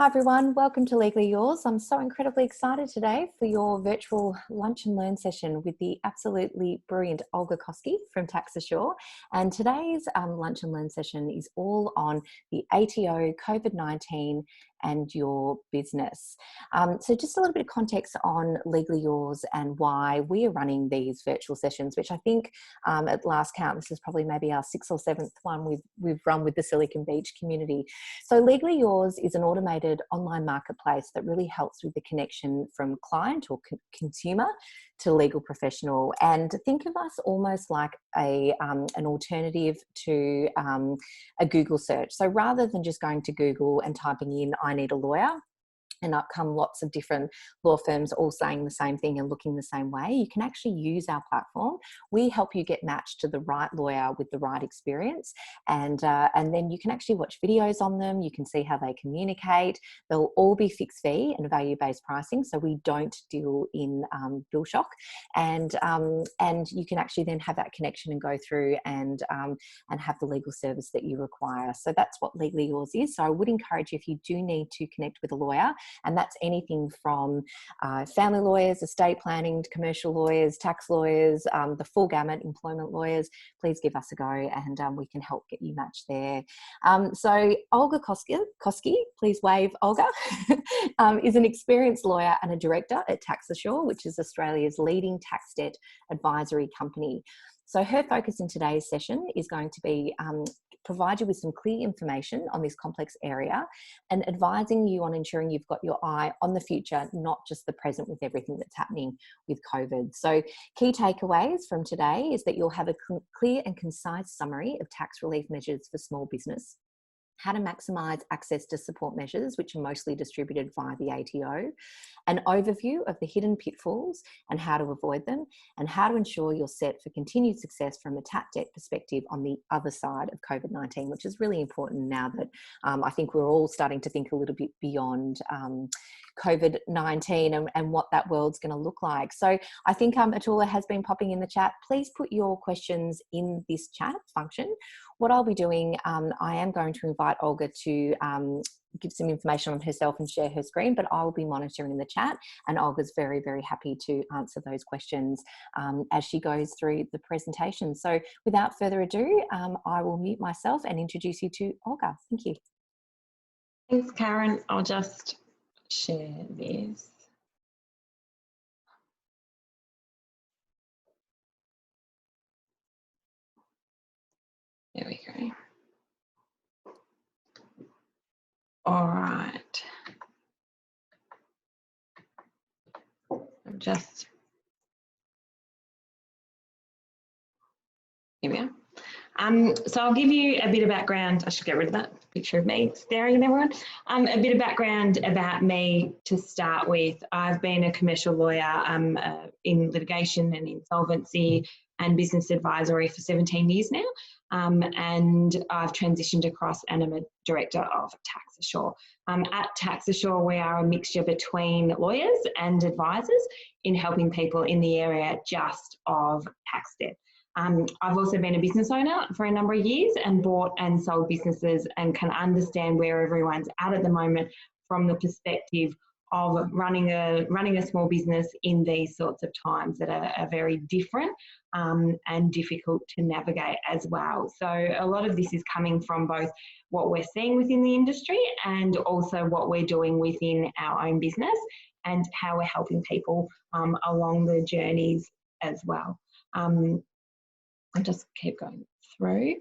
Hi everyone, welcome to Legally Yours. I'm so incredibly excited today for your virtual lunch and learn session with the absolutely brilliant Olga Koskie from Tax Assure. And today's lunch and learn session is all on the ATO, COVID-19 and your business. So just a little bit of context on Legally Yours and why we are running these virtual sessions, which I think at last count, this is probably maybe our 6th or 7th one we've run with the Silicon Beach community. So Legally Yours is an automated online marketplace that really helps with the connection from client or consumer to legal professional. And think of us almost like an alternative to a Google search. So rather than just going to Google and typing in, I need a lawyer, and up come lots of different law firms all saying the same thing and looking the same way, you can actually use our platform. We help you get matched to the right lawyer with the right experience. And then you can actually watch videos on them. You can see how they communicate. They'll all be fixed fee and value-based pricing, so we don't deal in bill shock. And you can actually then have that connection and go through and have the legal service that you require. So that's what Legally Yours is. So I would encourage you, if you do need to connect with a lawyer, and that's anything from family lawyers, estate planning, commercial lawyers, tax lawyers, the full gamut, employment lawyers, please give us a go and we can help get you matched there. So Olga Koskie, please wave Olga, is an experienced lawyer and a director at Tax Assure, which is Australia's leading tax debt advisory company. So her focus in today's session is going to be provide you with some clear information on this complex area and advising you on ensuring you've got your eye on the future, not just the present with everything that's happening with COVID. So key takeaways from today is that you'll have a clear and concise summary of tax relief measures for small business, how to maximise access to support measures, which are mostly distributed via the ATO, an overview of the hidden pitfalls and how to avoid them, and how to ensure you're set for continued success from a tax debt perspective on the other side of COVID-19, which is really important now that I think we're all starting to think a little bit beyond COVID-19 and what that world's going to look like. So I think Atula has been popping in the chat. Please put your questions in this chat function. What I'll be doing, I am going to invite Olga to give some information on herself and share her screen, but I will be monitoring the chat, and Olga's very, very happy to answer those questions as she goes through the presentation. So without further ado, I will mute myself and introduce you to Olga. Thank you. Thanks, Karen. I'll just share this. There we go. All right. I'm just, here we are. So I'll give you a bit of background. I should get rid of that picture of me staring at everyone. A bit of background about me to start with. I've been a commercial lawyer in litigation and insolvency and business advisory for 17 years now. And I've transitioned across and I'm a director of Tax Assure. At Tax Assure, we are a mixture between lawyers and advisors in helping people in the area just of tax debt. I've also been a business owner for a number of years and bought and sold businesses and can understand where everyone's at the moment from the perspective of running a small business in these sorts of times that are very different and difficult to navigate as well. So a lot of this is coming from both what we're seeing within the industry and also what we're doing within our own business and how we're helping people along the journeys as well. I'll just keep going through.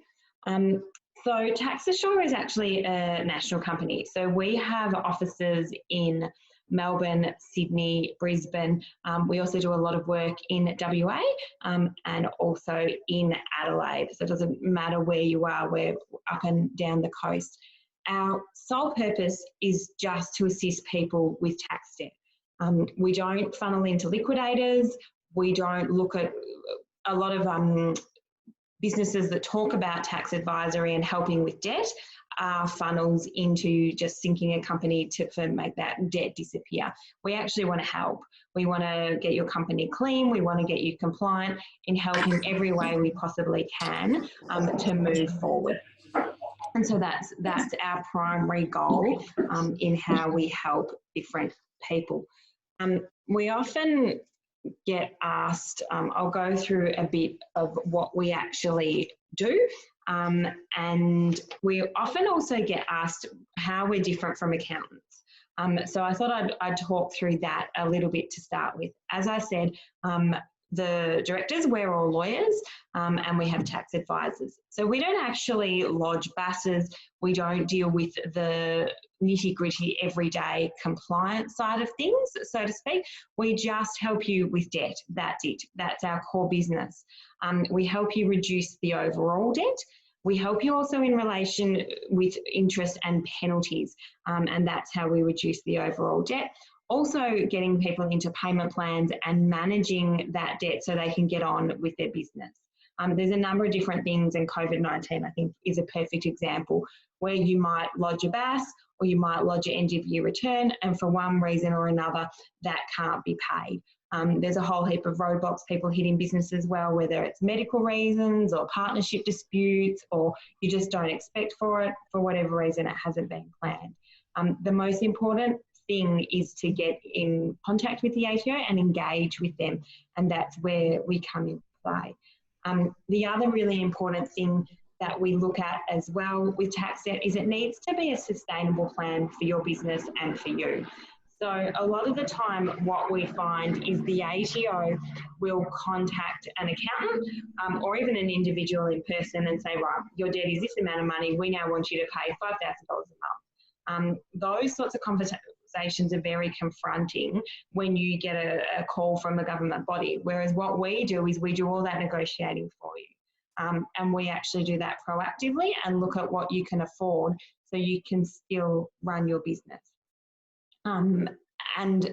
So Tax Assure is actually a national company. So we have offices in Melbourne, Sydney, Brisbane. We also do a lot of work in WA and also in Adelaide. So it doesn't matter where you are, we're up and down the coast. Our sole purpose is just to assist people with tax debt. We don't funnel into liquidators. We don't look at a lot of businesses that talk about tax advisory and helping with debt are funnels into just sinking a company to make that debt disappear. We actually want to help. We want to get your company clean. We want to get you compliant in helping every way we possibly can to move forward. And so that's our primary goal in how we help different people. We often get asked, I'll go through a bit of what we actually do, and we often also get asked how we're different from accountants. So I thought I'd talk through that a little bit to start with. As I said, the directors, we're all lawyers, and we have tax advisors. So we don't actually lodge BASs, we don't deal with the nitty-gritty everyday compliance side of things, so to speak. We just help you with debt. That's it. That's our core business. We help you reduce the overall debt. We help you also in relation with interest and penalties, and that's how we reduce the overall debt. Also getting people into payment plans and managing that debt so they can get on with their business. There's a number of different things, and COVID-19 I think is a perfect example, where you might lodge a BAS or you might lodge an end of year return, and for one reason or another that can't be paid. There's a whole heap of roadblocks people hit in business as well, whether it's medical reasons or partnership disputes, or you just don't expect for it, for whatever reason it hasn't been planned. The most important thing is to get in contact with the ATO and engage with them, and that's where we come into play. The other really important thing that we look at as well with tax debt is it needs to be a sustainable plan for your business and for you. So a lot of the time what we find is the ATO will contact an accountant or even an individual in person and say, right, your debt is this amount of money, we now want you to pay $5,000 a month. Those sorts of conversations are very confronting when you get a call from a government body, whereas what we do is we do all that negotiating for you. And we actually do that proactively and look at what you can afford so you can still run your business. And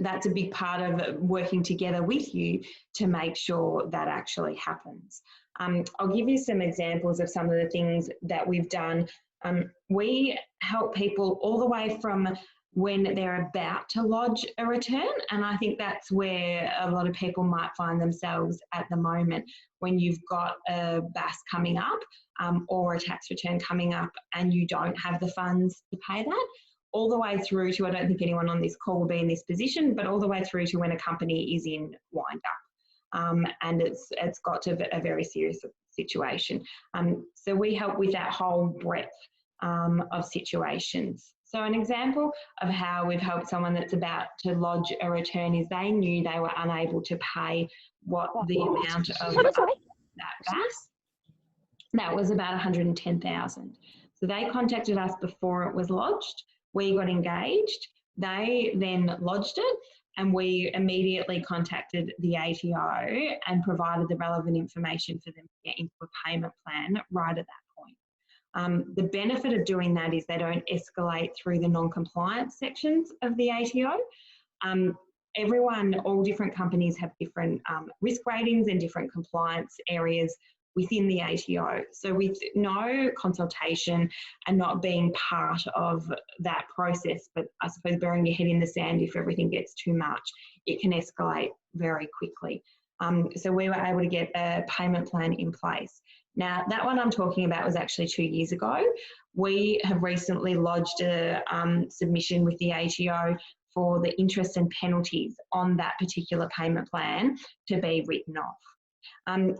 that's a big part of working together with you to make sure that actually happens. I'll give you some examples of some of the things that we've done. We help people all the way from when they're about to lodge a return, and I think that's where a lot of people might find themselves at the moment, when you've got a BAS coming up or a tax return coming up and you don't have the funds to pay that, all the way through to, I don't think anyone on this call will be in this position, but all the way through to when a company is in wind up and it's got to a very serious situation. So we help with that whole breadth of situations. So an example of how we've helped someone that's about to lodge a return is they knew they were unable to pay what the amount of that BAS. That was about $110,000. So they contacted us before it was lodged. We got engaged. They then lodged it, and we immediately contacted the ATO and provided the relevant information for them to get into a payment plan right at that point. The benefit of doing that is they don't escalate through the non-compliance sections of the ATO. All different companies have different risk ratings and different compliance areas within the ATO. So with no consultation and not being part of that process, but I suppose burying your head in the sand if everything gets too much, it can escalate very quickly. So we were able to get a payment plan in place. Now, that one I'm talking about was actually 2 years ago. We have recently lodged a submission with the ATO for the interest and penalties on that particular payment plan to be written off.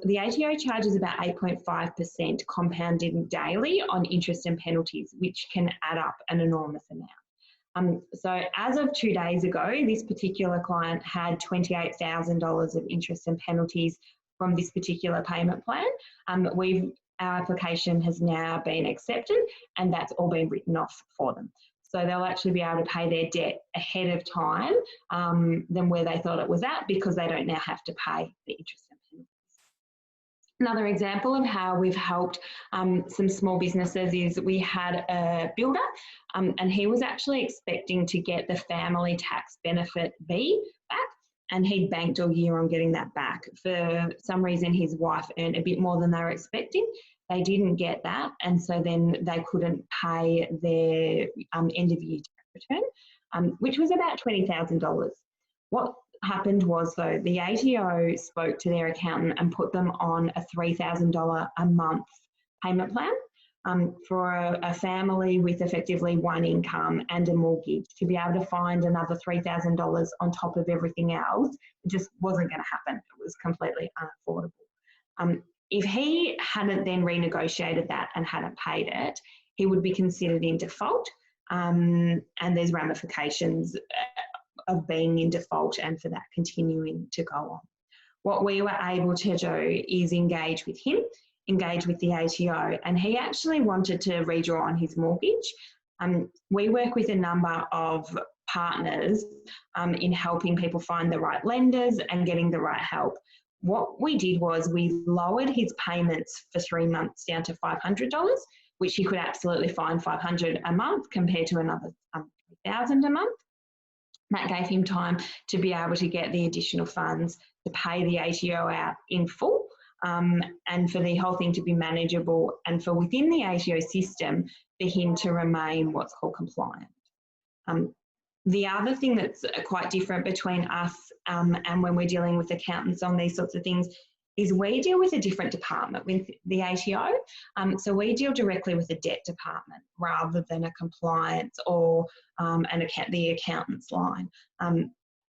The ATO charges about 8.5% compounding daily on interest and penalties, which can add up an enormous amount. So as of 2 days ago, this particular client had $28,000 of interest and penalties from this particular payment plan. Our application has now been accepted, and that's all been written off for them. So they'll actually be able to pay their debt ahead of time than where they thought it was at, because they don't now have to pay the interest and penalties. Another example of how we've helped some small businesses is we had a builder and he was actually expecting to get the family tax benefit B back, and he'd banked all year on getting that back. For some reason, his wife earned a bit more than they were expecting. They didn't get that, and so then they couldn't pay their end of year tax return, which was about $20,000. What happened was, though, the ATO spoke to their accountant and put them on a $3,000 a month payment plan. for a family with effectively one income and a mortgage to be able to find another $3,000 on top of everything else, it just wasn't going to happen. It was completely unaffordable. If he hadn't then renegotiated that and hadn't paid it, he would be considered in default, and there's ramifications of being in default and for that continuing to go on. What we were able to do is engage with him, engage with the ATO, and he actually wanted to redraw on his mortgage. We work with a number of partners in helping people find the right lenders and getting the right help. What we did was we lowered his payments for 3 months down to $500, which he could absolutely find $500 a month compared to another $1,000 a month. That gave him time to be able to get the additional funds to pay the ATO out in full, and for the whole thing to be manageable, and for within the ATO system for him to remain what's called compliant. The other thing that's quite different between us and when we're dealing with accountants on these sorts of things is we deal with a different department with the ATO. So we deal directly with the debt department rather than a compliance or the accountant's line.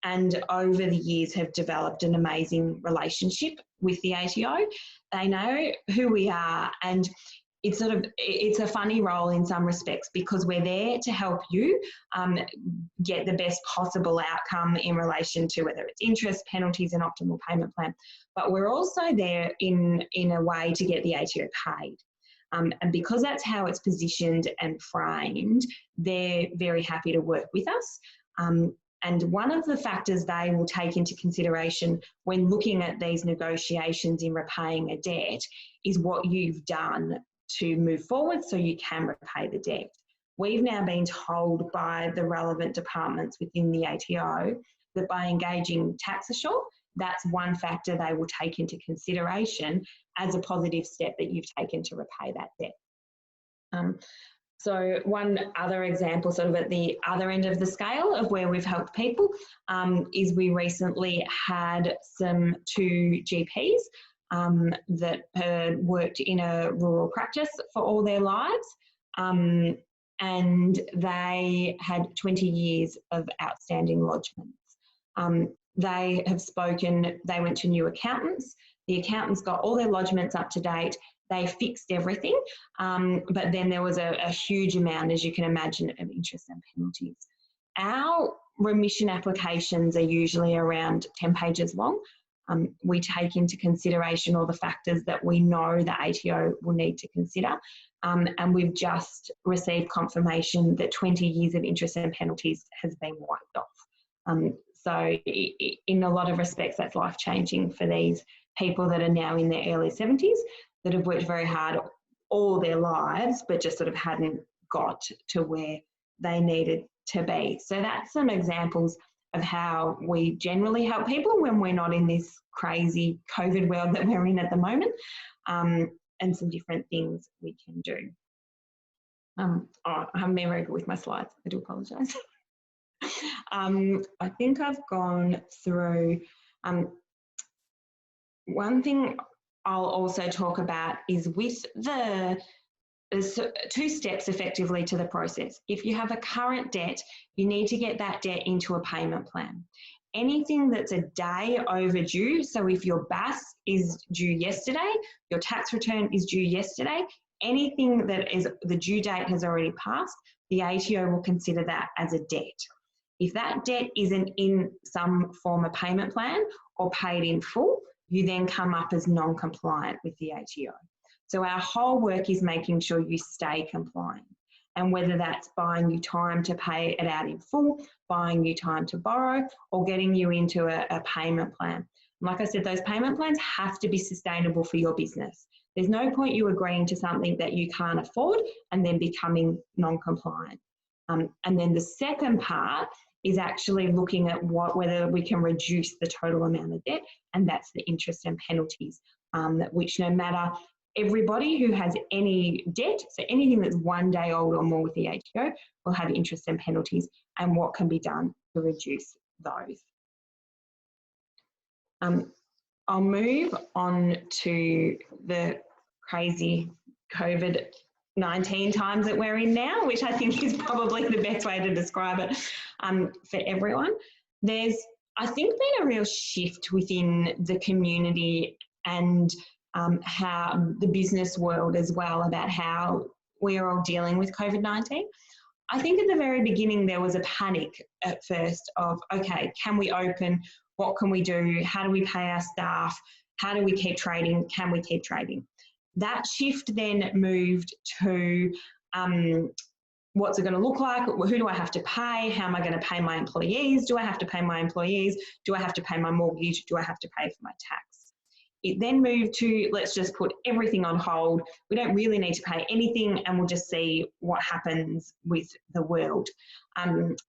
And over the years have developed an amazing relationship with the ATO. They know who we are, and it's a funny role in some respects because we're there to help you get the best possible outcome in relation to whether it's interest, penalties and optimal payment plan. But we're also there in a way to get the ATO paid. And because that's how it's positioned and framed, they're very happy to work with us. And one of the factors they will take into consideration when looking at these negotiations in repaying a debt is what you've done to move forward so you can repay the debt. We've now been told by the relevant departments within the ATO that by engaging Tax Assure, that's one factor they will take into consideration as a positive step that you've taken to repay that debt. So one other example sort of at the other end of the scale of where we've helped people is we recently had two GPs that had worked in a rural practice for all their lives, and they had 20 years of outstanding lodgements. They have spoken, they went to new accountants. The accountants got all their lodgements up to date. They fixed everything, but then there was a huge amount, as you can imagine, of interest and penalties. Our remission applications are usually around 10 pages long. We take into consideration all the factors that we know the ATO will need to consider, and we've just received confirmation that 20 years of interest and penalties has been wiped off. So in a lot of respects, that's life-changing for these people that are now in their early 70s that have worked very hard all their lives, but just sort of hadn't got to where they needed to be. So that's some examples of how we generally help people when we're not in this crazy COVID world that we're in at the moment, and some different things we can do. I haven't been very good with my slides. I do apologise. I think I've gone through. One thing I'll also talk about is with there's 2 steps effectively to the process. If you have a current debt, you need to get that debt into a payment plan. Anything that's a day overdue, so if your BAS is due yesterday, your tax return is due yesterday, anything that is the due date has already passed, the ATO will consider that as a debt. If that debt isn't in some form of payment plan or paid in full, you then come up as non-compliant with the ATO. So our whole work is making sure you stay compliant, and whether that's buying you time to pay it out in full, buying you time to borrow, or getting you into a payment plan. Like I said, those payment plans have to be sustainable for your business. There's no point you agreeing to something that you can't afford and then becoming non-compliant. And then the second part is actually looking at whether we can reduce the total amount of debt, and that's the interest and penalties, which no matter everybody who has any debt, so anything that's 1 day old or more with the ATO, will have interest and penalties, and what can be done to reduce those. I'll move on to the crazy COVID 19 times that we're in now, which I think is probably the best way to describe it for everyone. There's, I think, been a real shift within the community and how the business world as well about how we're all dealing with COVID-19. I think at the very beginning there was a panic at first of, okay, can we open? What can we do? How do we pay our staff? How do we keep trading? Can we keep trading? That shift then moved to what's it going to look like? Who do I have to pay? How am I going to pay my employees? Do I have to pay my employees? Do I have to pay my mortgage? Do I have to pay for my tax? It then moved to, let's just put everything on hold. We don't really need to pay anything and we'll just see what happens with the world.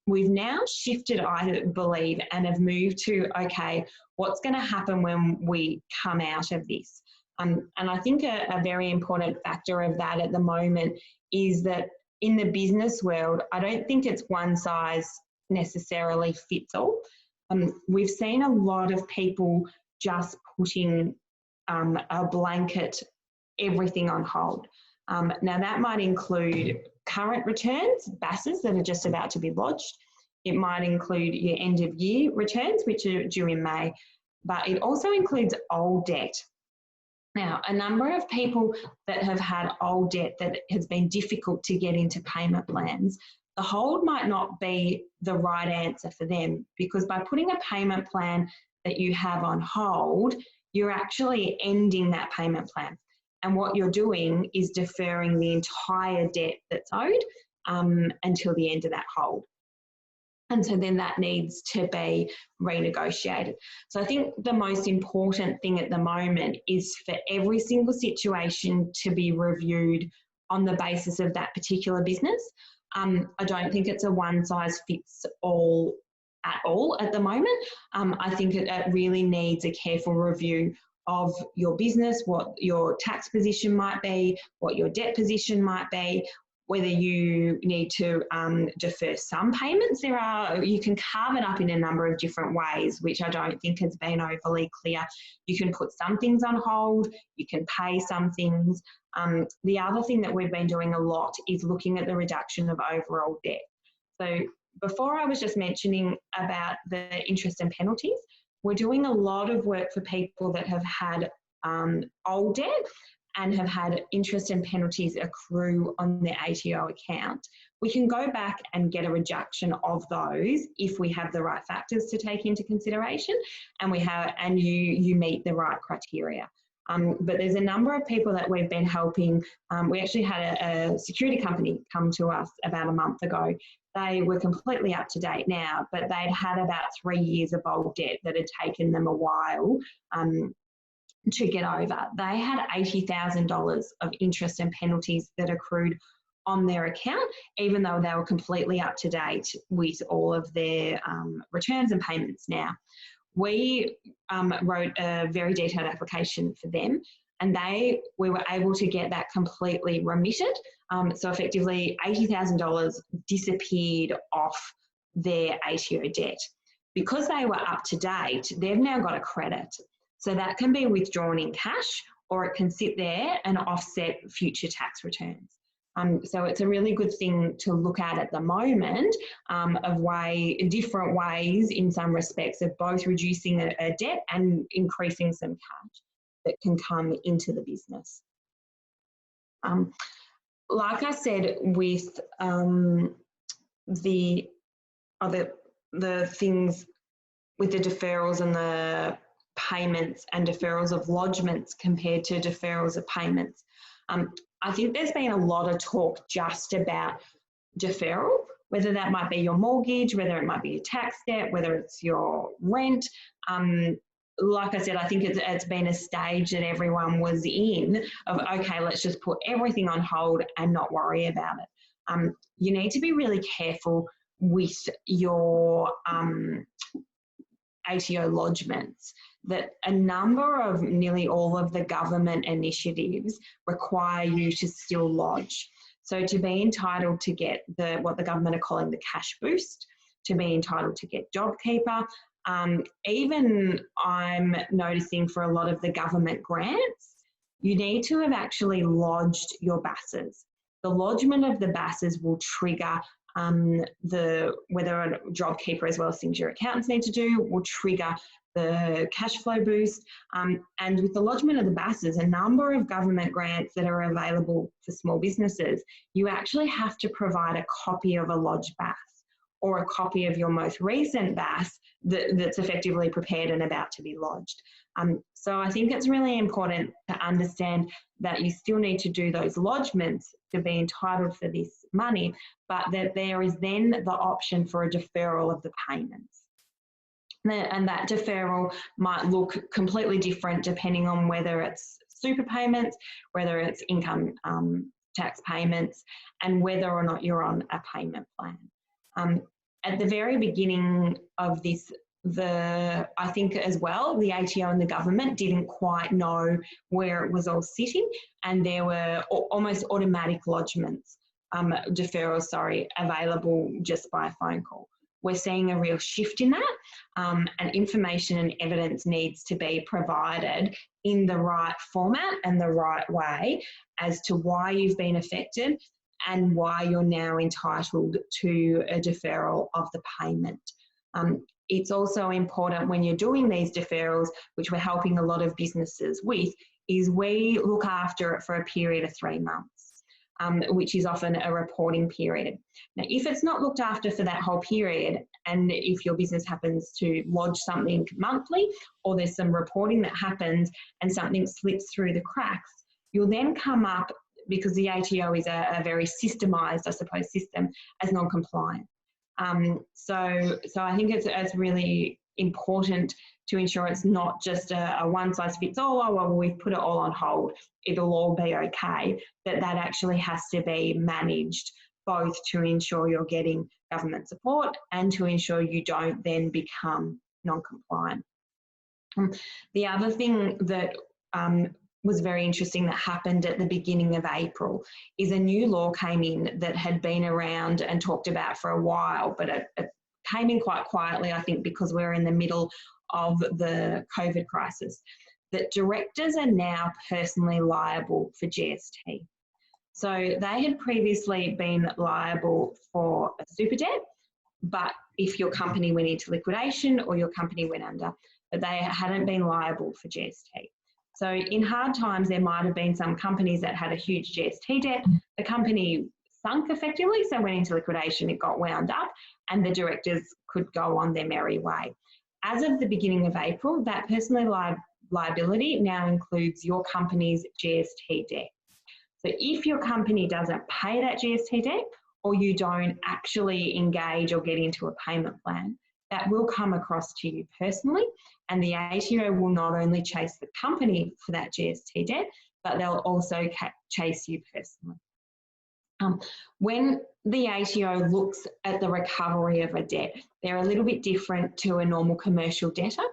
We've now shifted, I believe, and have moved to, okay, what's going to happen when we come out of this? And I think a very important factor of that at the moment is that in the business world, I don't think it's one size necessarily fits all. We've seen a lot of people just putting a blanket everything on hold. Now that might include current returns, BASs that are just about to be lodged. It might include your end of year returns, which are due in May, but it also includes old debt. Now, a number of people that have had old debt that has been difficult to get into payment plans, the hold might not be the right answer for them, because by putting a payment plan that you have on hold, you're actually ending that payment plan. And what you're doing is deferring the entire debt that's owed until the end of that hold. And so then that needs to be renegotiated. So I think the most important thing at the moment is for every single situation to be reviewed on the basis of that particular business. I don't think it's a one size fits all at the moment. I think it really needs a careful review of your business, what your tax position might be, what your debt position might be, whether you need to defer some payments. You can carve it up in a number of different ways, which I don't think has been overly clear. You can put some things on hold, you can pay some things. The other thing that we've been doing a lot is looking at the reduction of overall debt. So before I was just mentioning about the interest and penalties, we're doing a lot of work for people that have had old debt and have had interest and penalties accrue on their ATO account. We can go back and get a reduction of those if we have the right factors to take into consideration and you meet the right criteria. But there's a number of people that we've been helping. We actually had a security company come to us about a month ago. They were completely up to date now, but they'd had about 3 years of old debt that had taken them a while to get over. They had $80,000 of interest and penalties that accrued on their account, even though they were completely up to date with all of their returns and payments now. We wrote a very detailed application for them, and we were able to get that completely remitted. So effectively $80,000 disappeared off their ATO debt. Because they were up to date, they've now got a credit. So that can be withdrawn in cash, or it can sit there and offset future tax returns. So it's a really good thing to look at the moment of different ways in some respects of both reducing a debt and increasing some cash that can come into the business. Like I said, with the things with the deferrals and the payments and deferrals of lodgements compared to deferrals of payments, I think there's been a lot of talk just about deferral, whether that might be your mortgage, whether it might be your tax debt, whether it's your rent. Like I said, I think it's been a stage that everyone was in of, okay, let's just put everything on hold and not worry about it. You need to be really careful with your ATO lodgements, that a number of nearly all of the government initiatives require you to still lodge. So to be entitled to get what the government are calling the cash boost, to be entitled to get JobKeeper, even I'm noticing for a lot of the government grants, you need to have actually lodged your BASs. the lodgement of the BASs will trigger whether a JobKeeper, as well as things your accountants need to do, will trigger the cash flow boost. And with the lodgement of the BASs, a number of government grants that are available for small businesses, you actually have to provide a copy of a lodged BAS or a copy of your most recent BAS that's effectively prepared and about to be lodged. So I think it's really important to understand that you still need to do those lodgements to be entitled for this money, but that there is then the option for a deferral of the payments. And that deferral might look completely different depending on whether it's super payments, whether it's income tax payments, and whether or not you're on a payment plan. At the very beginning of this, I think as well, the ATO and the government didn't quite know where it was all sitting, and there were almost automatic lodgements, deferrals, available just by a phone call. We're seeing a real shift in that, and information and evidence needs to be provided in the right format and the right way as to why you've been affected and why you're now entitled to a deferral of the payment. It's also important when you're doing these deferrals, which we're helping a lot of businesses with, is we look after it for a period of 3 months, which is often a reporting period. Now, if it's not looked after for that whole period, and if your business happens to lodge something monthly, or there's some reporting that happens and something slips through the cracks, you'll then come up, because the ATO is a very systemised, I suppose, system, as non-compliant. So I think it's really important to ensure it's not just a one-size-fits-all, oh, well, we've put it all on hold, it'll all be okay, that actually has to be managed, both to ensure you're getting government support and to ensure you don't then become non-compliant. The other thing that was very interesting that happened at the beginning of April is a new law came in that had been around and talked about for a while, but it came in quite quietly, I think, because we're in the middle of the COVID crisis, that directors are now personally liable for GST. So they had previously been liable for a super debt, but if your company went into liquidation or your company went under, but they hadn't been liable for GST. So in hard times, there might have been some companies that had a huge GST debt. The company sunk effectively, so went into liquidation, it got wound up, and the directors could go on their merry way. As of the beginning of April, that personal liability now includes your company's GST debt. So if your company doesn't pay that GST debt, or you don't actually engage or get into a payment plan, that will come across to you personally, and the ATO will not only chase the company for that GST debt, but they'll also chase you personally. When the ATO looks at the recovery of a debt, they're a little bit different to a normal commercial debtor.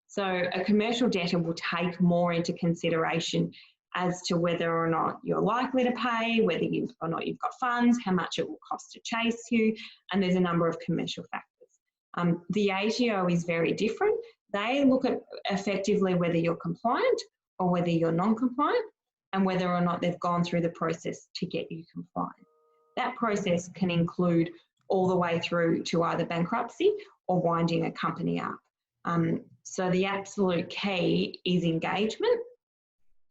So a commercial debtor will take more into consideration as to whether or not you're likely to pay, whether or not you've got funds, how much it will cost to chase you, and there's a number of commercial factors. The ATO is very different. They look at effectively whether you're compliant or whether you're non-compliant, and whether or not they've gone through the process to get you compliant. That process can include all the way through to either bankruptcy or winding a company up. So the absolute key is engagement.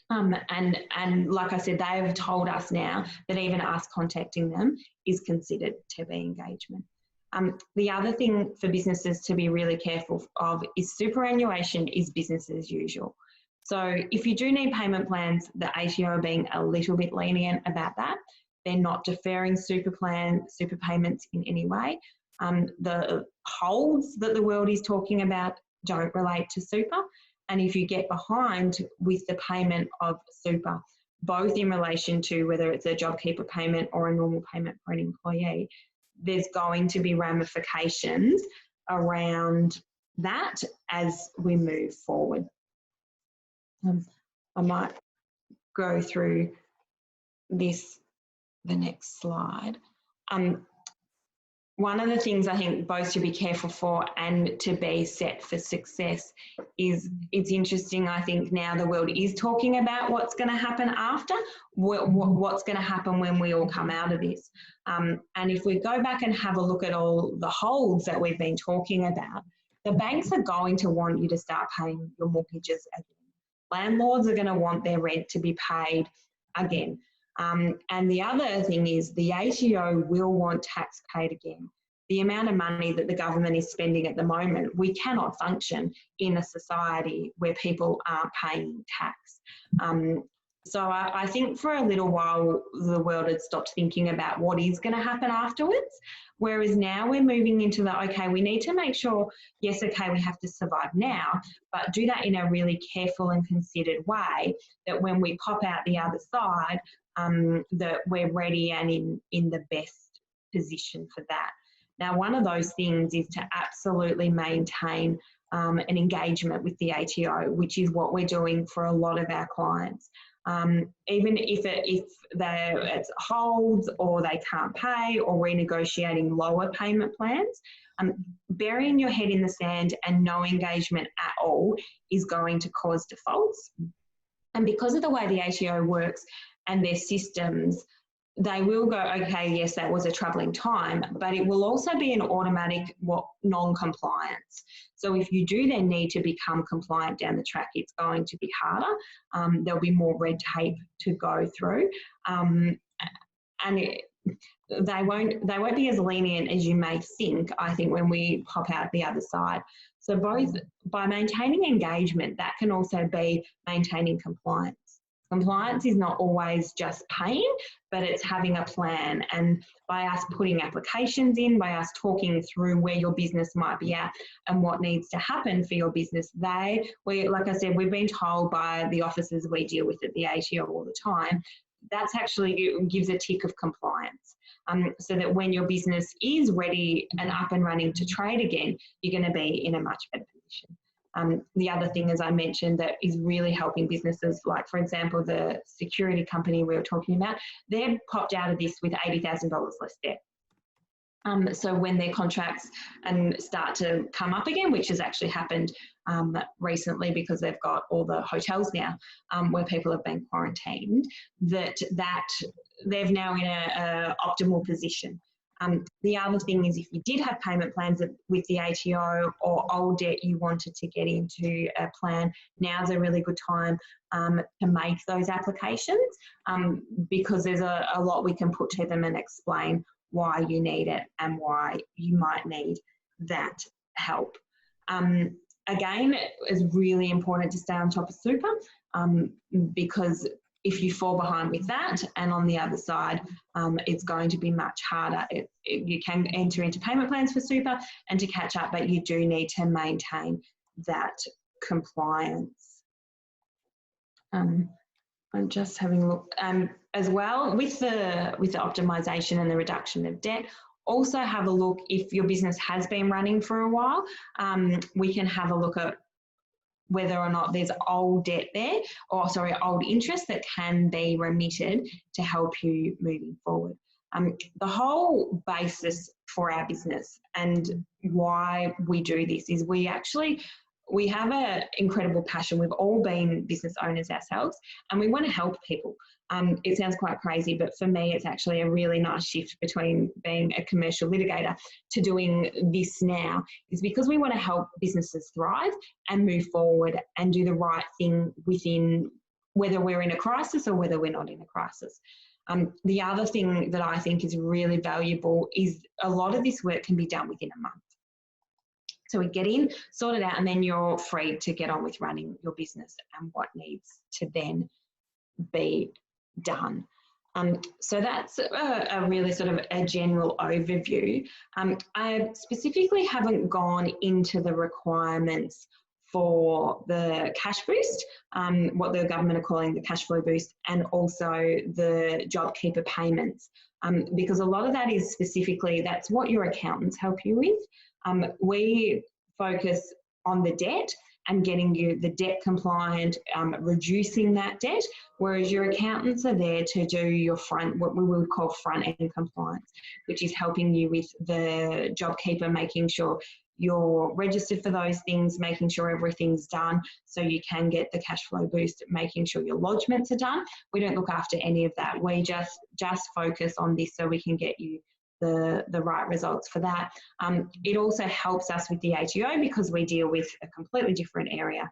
And like I said, they have told us now that even us contacting them is considered to be engagement. The other thing for businesses to be really careful of is superannuation is business as usual. So if you do need payment plans, the ATO are being a little bit lenient about that. They're not deferring super payments in any way. The holds that the world is talking about don't relate to super. And if you get behind with the payment of super, both in relation to whether it's a JobKeeper payment or a normal payment for an employee, there's going to be ramifications around that as we move forward. I might go through the next slide. one of the things I think both to be careful for and to be set for success is, it's interesting, I think now the world is talking about what's going to happen after, what's going to happen when we all come out of this. And if we go back and have a look at all the holds that we've been talking about, the banks are going to want you to start paying your mortgages again. Landlords are going to want their rent to be paid again. And the other thing is the ATO will want tax paid again. The amount of money that the government is spending at the moment, we cannot function in a society where people aren't paying tax. So I think for a little while, the world had stopped thinking about what is going to happen afterwards. Whereas now we're moving into the, okay, we need to make sure, yes, okay, we have to survive now, but do that in a really careful and considered way, that when we pop out the other side, that we're ready and in the best position for that. Now, one of those things is to absolutely maintain an engagement with the ATO, which is what we're doing for a lot of our clients. Even if it's holds or they can't pay or renegotiating lower payment plans, burying your head in the sand and no engagement at all is going to cause defaults. And because of the way the ATO works and their systems, they will go, okay, yes, that was a troubling time, but it will also be an automatic non-compliance. So if you do then need to become compliant down the track, it's going to be harder. There'll be more red tape to go through. And they won't be as lenient as you may think, I think, when we pop out the other side. So both by maintaining engagement, that can also be maintaining compliance. Compliance is not always just paying, but it's having a plan. And by us putting applications in, by us talking through where your business might be at and what needs to happen for your business, like I said, we've been told by the officers we deal with at the ATO all the time, that's actually gives a tick of compliance. So that when your business is ready and up and running to trade again, you're going to be in a much better position. The other thing, as I mentioned, that is really helping businesses, like, for example, the security company we were talking about, they've popped out of this with $80,000 less debt. So when their contracts start to come up again, which has actually happened recently because they've got all the hotels now where people have been quarantined, that they're now in a optimal position. The other thing is, if you did have payment plans with the ATO or old debt you wanted to get into a plan, now's a really good time to make those applications because there's a lot we can put to them and explain why you need it and why you might need that help. Again, it's really important to stay on top of super because if you fall behind with that and on the other side, it's going to be much harder. You can enter into payment plans for super and to catch up, but you do need to maintain that compliance. I'm just having a look as well with the optimisation and the reduction of debt. Also have a look if your business has been running for a while. We can have a look at whether or not there's old debt there, or sorry, old interest that can be remitted to help you moving forward. The whole basis for our business and why we do this is we have an incredible passion. We've all been business owners ourselves and we want to help people. It sounds quite crazy, but for me, it's actually a really nice shift between being a commercial litigator to doing this now, is because we want to help businesses thrive and move forward and do the right thing within, whether we're in a crisis or whether we're not in a crisis. The other thing that I think is really valuable is a lot of this work can be done within a month. So we get in, sort it out, and then you're free to get on with running your business and what needs to then be done. So that's a really sort of a general overview. I specifically haven't gone into the requirements for the cash boost, what the government are calling the cash flow boost, and also the JobKeeper payments, because a lot of that is specifically, that's what your accountants help you with. We focus on the debt and getting you the debt compliant, reducing that debt, whereas your accountants are there to do your what we would call front end compliance, which is helping you with the JobKeeper, making sure you're registered for those things, making sure everything's done so you can get the cash flow boost, making sure your lodgements are done. We don't look after any of that. We just focus on this so we can get you the right results for that. It also helps us with the ATO because we deal with a completely different area.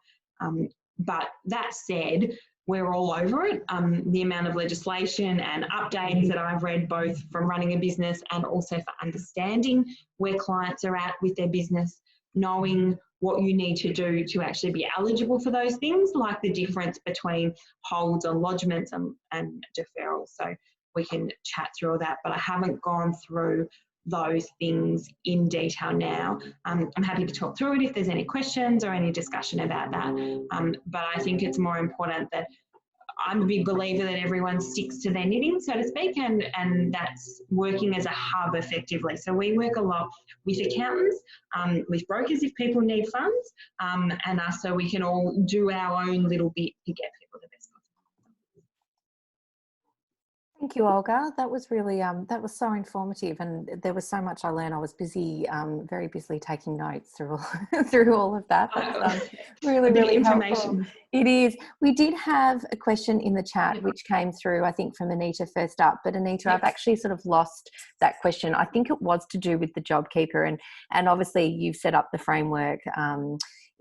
But that said, we're all over it. The amount of legislation and updates that I've read, both from running a business and also for understanding where clients are at with their business, knowing what you need to do to actually be eligible for those things, like the difference between holds on lodgements and deferrals. So we can chat through all that, but I haven't gone through those things in detail now. I'm happy to talk through it if there's any questions or any discussion about that. But I think it's more important that I'm a big believer that everyone sticks to their knitting, so to speak, and that's working as a hub effectively. So we work a lot with accountants, with brokers if people need funds, and us, so we can all do our own little bit to get people the best possible. Thank you, Olga. That was really, that was so informative, and there was so much I learned. I was busy, very busily taking notes through all, through all of that. That's really, really helpful. It is. We did have a question in the chat which came through, I think, from Anita first up. But Anita, I've actually sort of lost that question. I think it was to do with the JobKeeper, and obviously you've set up the framework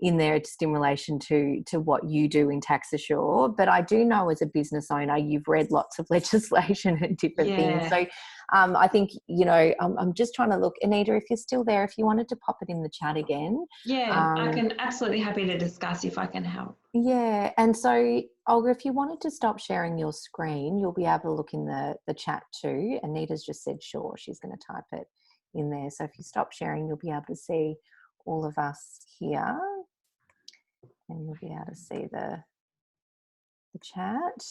in there just in relation to what you do in Tax Assure. But I do know as a business owner, you've read lots of legislation and different things. So I think, you know, I'm just trying to look. Anita, if you're still there, if you wanted to pop it in the chat again. Yeah, I can absolutely happy to discuss if I can help. Yeah, and so Olga, if you wanted to stop sharing your screen, you'll be able to look in the chat too. Anita's just said, sure, she's going to type it in there. So if you stop sharing, you'll be able to see all of us here. And you'll be able to see the chat.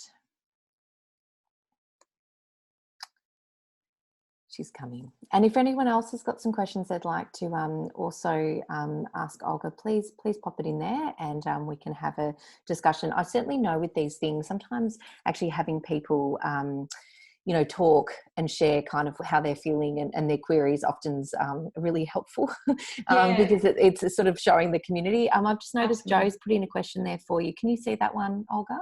She's coming. And if anyone else has got some questions they'd like to also ask Olga, please pop it in there, and we can have a discussion. I certainly know with these things, sometimes actually having people you know, talk and share kind of how they're feeling and their queries often is really helpful because it's sort of showing the community. I've just noticed Joe's put in a question there for you. Can you see that one, Olga?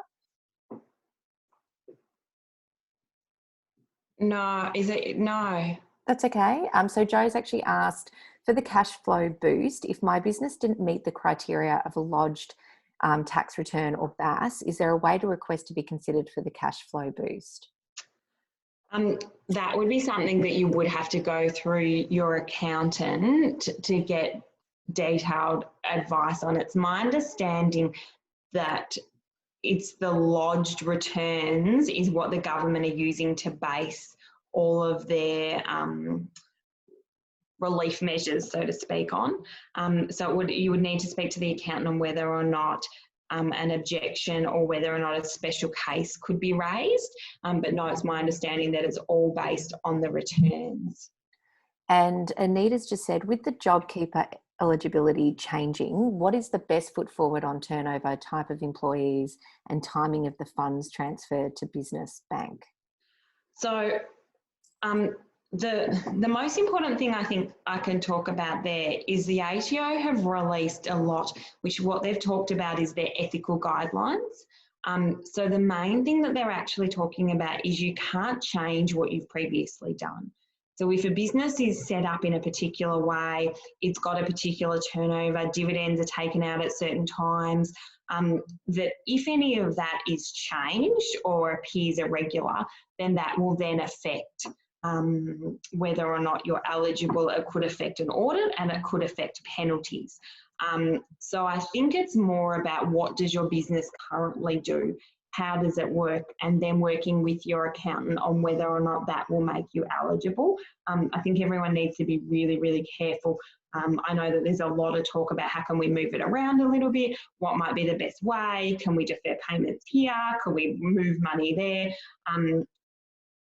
No, is it? No. That's okay. So Joe's actually asked, for the cash flow boost, if my business didn't meet the criteria of a lodged tax return or BAS, is there a way to request to be considered for the cash flow boost? That would be something that you would have to go through your accountant to get detailed advice on. It's my understanding that it's the lodged returns is what the government are using to base all of their relief measures, so to speak, on. So you would need to speak to the accountant on whether or not an objection or whether or not a special case could be raised. But no, it's my understanding that it's all based on the returns. And Anita's just said, with the JobKeeper eligibility changing, what is the best foot forward on turnover, type of employees and timing of the funds transferred to business bank? So the most important thing I think I can talk about there is the ATO have released a lot, which what they've talked about is their ethical guidelines. So the main thing that they're actually talking about is you can't change what you've previously done. So if a business is set up in a particular way, it's got a particular turnover, dividends are taken out at certain times, that if any of that is changed or appears irregular, then that will then affect whether or not you're eligible. It could affect an audit and it could affect penalties. So I think it's more about what does your business currently do? How does it work? And then working with your accountant on whether or not that will make you eligible. I think everyone needs to be really, really careful. I know that there's a lot of talk about how can we move it around a little bit? What might be the best way? Can we defer payments here? Can we move money there?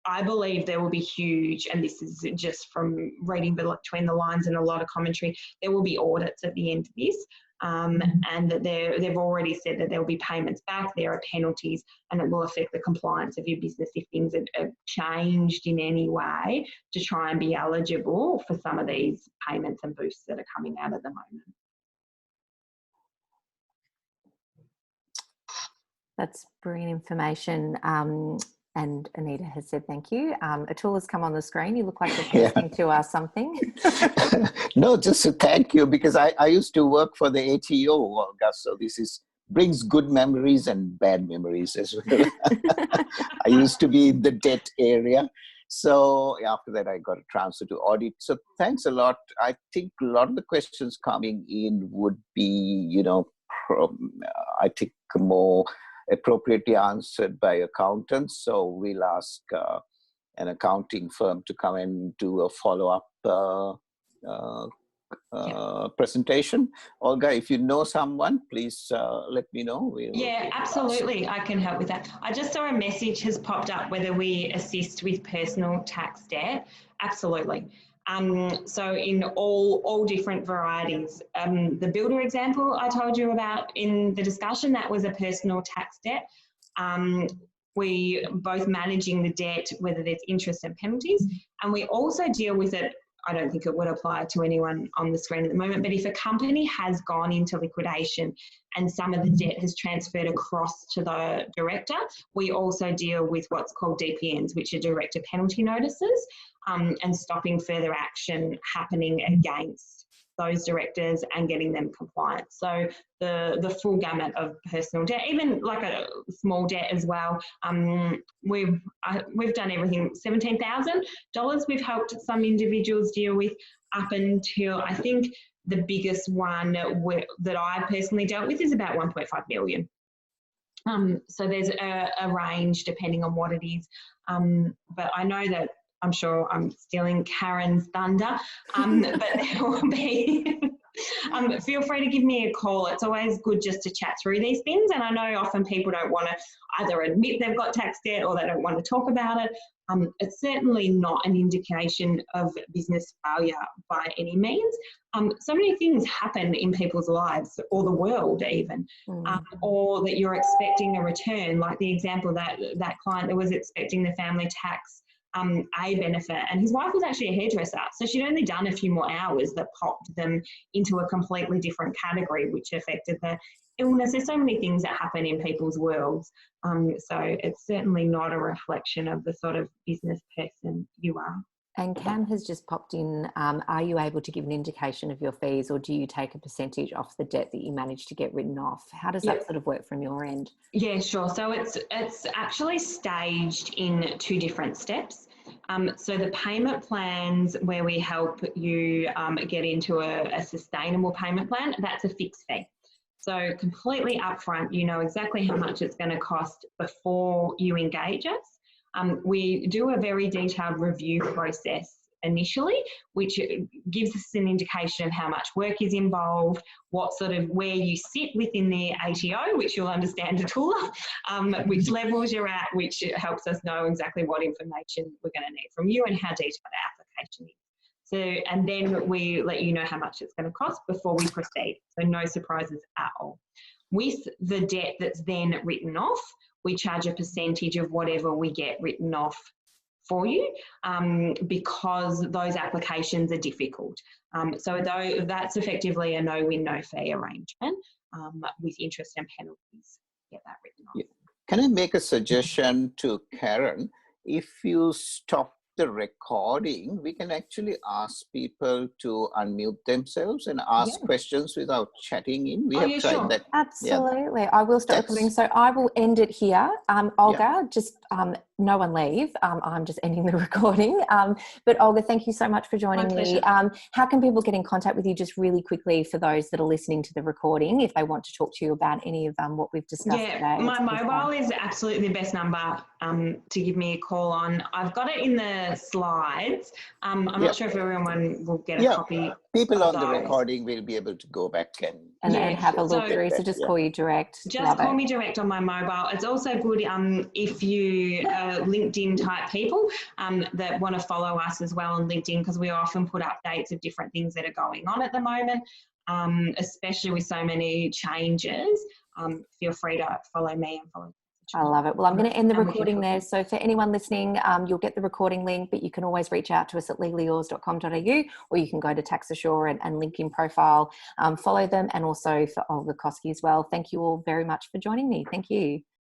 I believe there will be huge, and this is just from reading between the lines and a lot of commentary, there will be audits at the end of this. and that they've already said that there will be payments back, there are penalties, and it will affect the compliance of your business if things are changed in any way to try and be eligible for some of these payments and boosts that are coming out at the moment. That's brilliant information. And Anita has said thank you. A tool has come on the screen. You look like you're listening to something. No, just a thank you, because I used to work for the ATO, Olga, so this brings good memories and bad memories as well. I used to be in the debt area. So after that, I got a transfer to audit. So thanks a lot. I think a lot of the questions coming in would be, I think more appropriately answered by accountants. So we'll ask an accounting firm to come and do a follow-up presentation. Olga, if you know someone, please let me know. Yeah, absolutely. I can help with that. I just saw a message has popped up whether we assist with personal tax debt. Absolutely. So in all different varieties. The builder example I told you about in the discussion, that was a personal tax debt. We both managing the debt, whether there's interest and penalties, and we also deal with it. I don't think it would apply to anyone on the screen at the moment, but if a company has gone into liquidation and some of the debt has transferred across to the director, we also deal with what's called DPNs, which are director penalty notices, and stopping further action happening against those directors and getting them compliant. So the full gamut of personal debt, even like a small debt as well. We've done everything. $17,000 we've helped some individuals deal with, up until I think the biggest one that I personally dealt with is about 1.5 million. So there's a range depending on what it is. But I know that I'm sure I'm stealing Karen's thunder, but there will be, feel free to give me a call. It's always good just to chat through these things. And I know often people don't want to either admit they've got tax debt or they don't want to talk about it. It's certainly not an indication of business failure by any means. So many things happen in people's lives, or the world even, or that you're expecting a return, like the example that client that was expecting the family tax A benefit, and his wife was actually a hairdresser, so she'd only done a few more hours that popped them into a completely different category, which affected the illness. There's so many things that happen in people's worlds, so it's certainly not a reflection of the sort of business person you are. And Cam has just popped in, are you able to give an indication of your fees, or do you take a percentage off the debt that you manage to get written off? How does that sort of work from your end? Yeah, sure. So it's actually staged in two different steps. So the payment plans where we help you get into a sustainable payment plan, that's a fixed fee. So completely upfront, you know exactly how much it's going to cost before you engage us. We do a very detailed review process initially, which gives us an indication of how much work is involved, what sort of, where you sit within the ATO, which you'll understand at all, which levels you're at, which helps us know exactly what information we're going to need from you and how detailed the application is. So, and then we let you know how much it's going to cost before we proceed. So no surprises at all. With the debt that's then written off, we charge a percentage of whatever we get written off for you, because those applications are difficult. So though that's effectively a no-win, no-fee arrangement with interest and penalties. Get that written off. Yeah. Can I make a suggestion to Karen? If you stop the recording, we can actually ask people to unmute themselves and ask questions without chatting in. We have tried that. Absolutely. Yeah. I will stop recording. So I will end it here. Olga, just no one leave. I'm just ending the recording. But Olga, thank you so much for joining me. How can people get in contact with you, just really quickly, for those that are listening to the recording, if they want to talk to you about any of what we've discussed today? My mobile is absolutely the best number to give me a call on. I've got it in the slides. I'm not sure if everyone will get a copy. People on the recording will be able to go back and have a look through. So just call you direct. Just call me direct on my mobile. It's also good if you LinkedIn type people that want to follow us as well on LinkedIn, because we often put updates of different things that are going on at the moment. especially with so many changes. Feel free to follow me and follow. I love it. Well, I'm going to end the recording there. So for anyone listening, you'll get the recording link, but you can always reach out to us at legallyyours.com.au, or you can go to Tax Assure and LinkedIn profile, follow them, and also for Olga Koskie as well. Thank you all very much for joining me. Thank you.